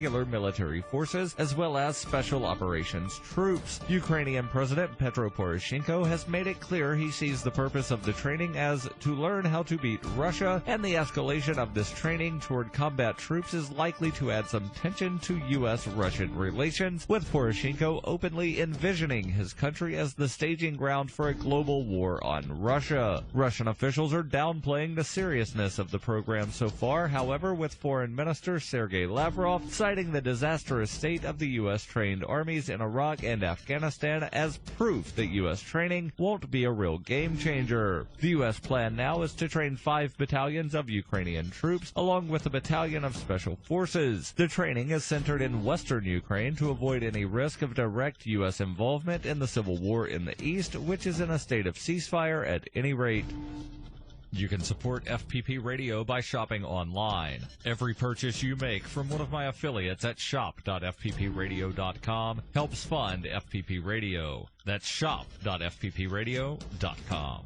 regular military forces as well as special operations troops. Ukrainian President Petro Poroshenko has made it clear he sees the purpose of the training as to learn how to beat Russia, and the escalation of this training toward combat troops is likely to add some tension to U.S.-Russian relations, with Poroshenko openly envisioning his country as the staging ground for a global war on Russia. Russian officials are downplaying the seriousness of the program so far, however, with Foreign Minister Sergei Lavrov citing the disastrous state of the U.S.-trained armies in Iraq and Afghanistan as proof that U.S. training won't be a real game-changer. The U.S. plan now is to train 5 battalions of Ukrainian troops along with a battalion of special forces. The training is centered in western Ukraine to avoid any risk of direct U.S. involvement in the civil war in the east, which is in a state of ceasefire at any rate. You can support FPP Radio by shopping online. Every purchase you make from one of my affiliates at shop.fppradio.com helps fund FPP Radio. That's shop.fppradio.com.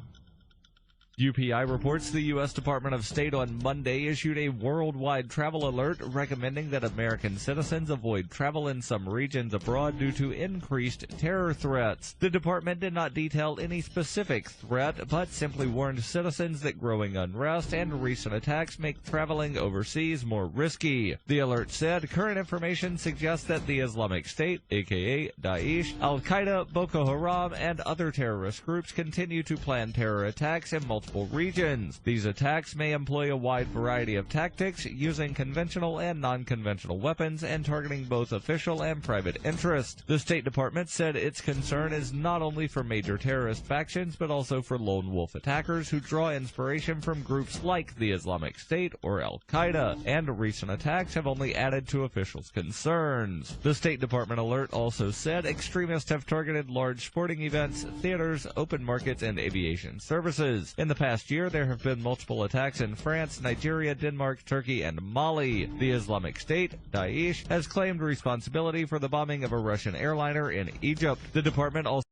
UPI reports the U.S. Department of State on Monday issued a worldwide travel alert recommending that American citizens avoid travel in some regions abroad due to increased terror threats. The department did not detail any specific threat, but simply warned citizens that growing unrest and recent attacks make traveling overseas more risky. The alert said current information suggests that the Islamic State, aka Daesh, Al-Qaeda, Boko Haram, and other terrorist groups continue to plan terror attacks in multiple regions. These attacks may employ a wide variety of tactics, using conventional and non-conventional weapons and targeting both official and private interests. The State Department said its concern is not only for major terrorist factions but also for lone wolf attackers who draw inspiration from groups like the Islamic State or Al-Qaeda, and recent attacks have only added to officials' concerns. The State Department alert also said extremists have targeted large sporting events, theaters, open markets, and aviation services. In the past year, there have been multiple attacks in France, Nigeria, Denmark, Turkey, and Mali. The Islamic State, Daesh, has claimed responsibility for the bombing of a Russian airliner in Egypt. The department also